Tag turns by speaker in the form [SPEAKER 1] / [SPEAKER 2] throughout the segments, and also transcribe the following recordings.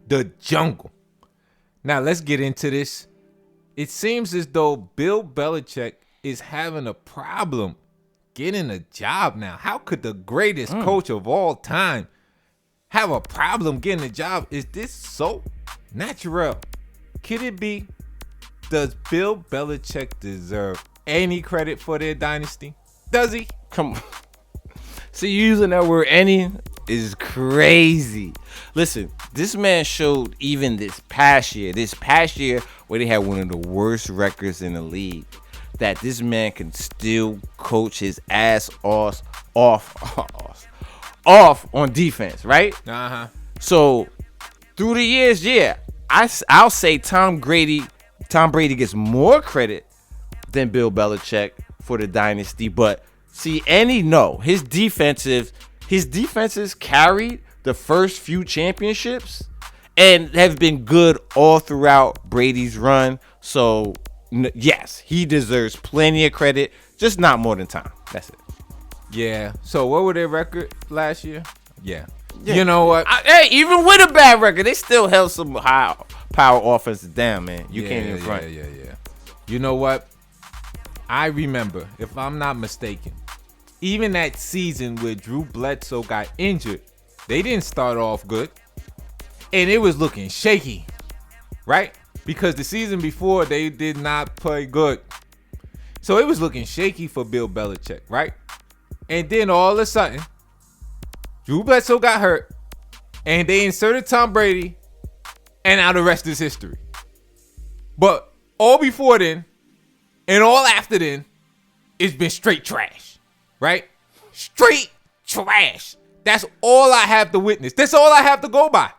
[SPEAKER 1] the jungle. Now, let's get into this. It seems as though Bill Belichick is having a problem getting a job now. How could the greatest coach of all time have a problem getting a job? Is this so natural? Could it be? Does Bill Belichick deserve any credit for their dynasty? Does he?
[SPEAKER 2] Come on. See, using that word any is crazy. Listen, this man showed even this past year where they had one of the worst records in the league, that this man can still coach his ass off on defense, right?
[SPEAKER 1] Uh-huh.
[SPEAKER 2] So through the years, I'll say Tom Brady gets more credit than Bill Belichick for the dynasty. But see, his defenses carried the first few championships and have been good all throughout Brady's run. So yes, he deserves plenty of credit, just not more than Tom. That's it.
[SPEAKER 1] Yeah. So what were their record last year? Yeah. You know what?
[SPEAKER 2] Hey, even with a bad record, they still held some high power offenses down, man. You can't even front.
[SPEAKER 1] Yeah. You know what? I remember, if I'm not mistaken, even that season where Drew Bledsoe got injured, they didn't start off good. And it was looking shaky, right? Because the season before, they did not play good. So it was looking shaky for Bill Belichick, right? And then all of a sudden, Drew Bledsoe got hurt, and they inserted Tom Brady, and now the rest is history. But all before then, and all after then, it's been straight trash, right? Straight trash. That's all I have to witness. That's all I have to go by.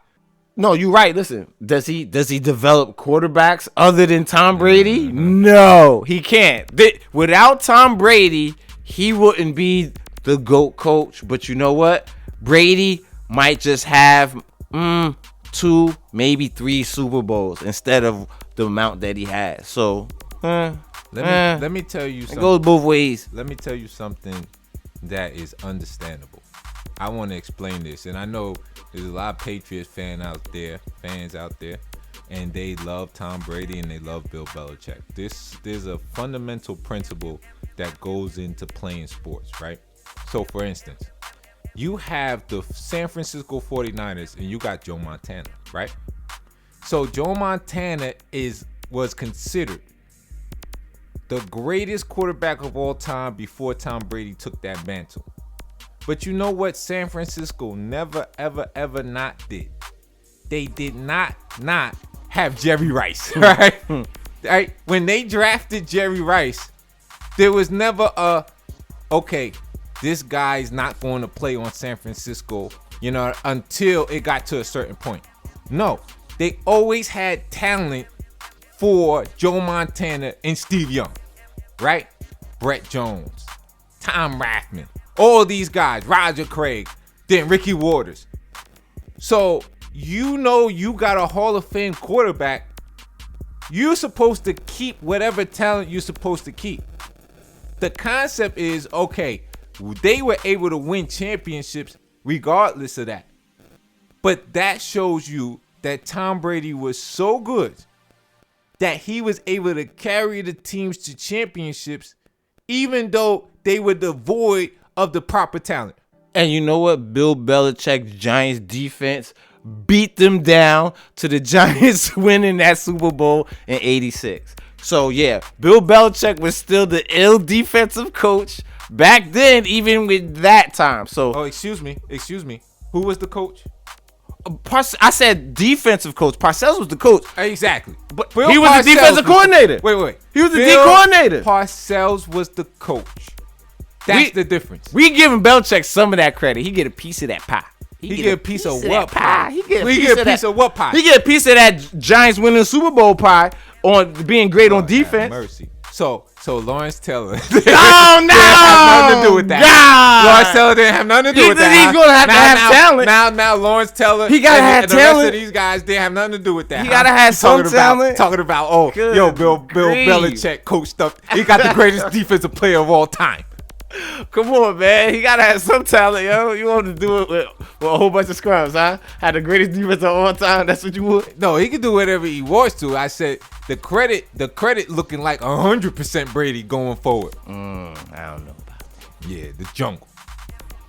[SPEAKER 2] No, you're right. Listen, does he develop quarterbacks other than Tom Brady? No, he can't. Without Tom Brady, he wouldn't be the GOAT coach. But you know what? Brady might just have 2, maybe 3 Super Bowls instead of the amount that he has. So,
[SPEAKER 1] let me tell you something.
[SPEAKER 2] It goes both ways.
[SPEAKER 1] Let me tell you something that is understandable. I want to explain this, and I know there's a lot of Patriots fans out there, and they love Tom Brady and they love Bill Belichick. There's a fundamental principle that goes into playing sports, right? So, for instance, you have the San Francisco 49ers and you got Joe Montana, right? So Joe Montana was considered the greatest quarterback of all time before Tom Brady took that mantle. But you know what San Francisco never, ever not did? They did not have Jerry Rice, right? Right? When they drafted Jerry Rice, there was never okay, this guy's not going to play on San Francisco, until it got to a certain point. No, they always had talent for Joe Montana and Steve Young, right? Brett Jones, Tom Rathman, all these guys, Roger Craig, then Ricky Waters. So, you got a Hall of Fame quarterback. You're supposed to keep whatever talent you're supposed to keep. The concept is, okay, they were able to win championships regardless of that. But that shows you that Tom Brady was so good that he was able to carry the teams to championships even though they were devoid of the proper talent.
[SPEAKER 2] And you know what? Bill Belichick's Giants defense beat them down to the Giants winning that Super Bowl in '86. So, yeah, Bill Belichick was still the ill defensive coach back then, even with that time. So,
[SPEAKER 1] excuse me. Who was the coach?
[SPEAKER 2] I said defensive coach. Parcells was the coach.
[SPEAKER 1] Exactly.
[SPEAKER 2] But he was the defensive coordinator.
[SPEAKER 1] Wait.
[SPEAKER 2] He was the D coordinator.
[SPEAKER 1] Parcells was the coach. That's the difference.
[SPEAKER 2] We giving Belichick some of that credit. He get a piece of that pie.
[SPEAKER 1] He get a piece of what pie?
[SPEAKER 2] He get a piece of what pie? He get a piece of that Giants winning Super Bowl pie on being great on defense.
[SPEAKER 1] Mercy. So Lawrence Taylor.
[SPEAKER 2] No,
[SPEAKER 1] didn't have nothing to do with that.
[SPEAKER 2] God.
[SPEAKER 1] Lawrence Taylor didn't have nothing to do with that.
[SPEAKER 2] He's gonna have to have talent.
[SPEAKER 1] Now Lawrence Taylor.
[SPEAKER 2] He gotta have
[SPEAKER 1] and the
[SPEAKER 2] talent.
[SPEAKER 1] rest of these guys didn't have nothing to do with that.
[SPEAKER 2] He gotta have some talent.
[SPEAKER 1] Talking about Bill Belichick coached up. He got the greatest defensive player of all time.
[SPEAKER 2] Come on, man. He gotta have some talent, yo. You want to do it with a whole bunch of scrubs, huh? Had the greatest defense of all time. That's what you would?
[SPEAKER 1] No, he can do whatever he wants to. I said the credit looking like 100% Brady going forward.
[SPEAKER 2] I don't know about that.
[SPEAKER 1] Yeah, the jungle.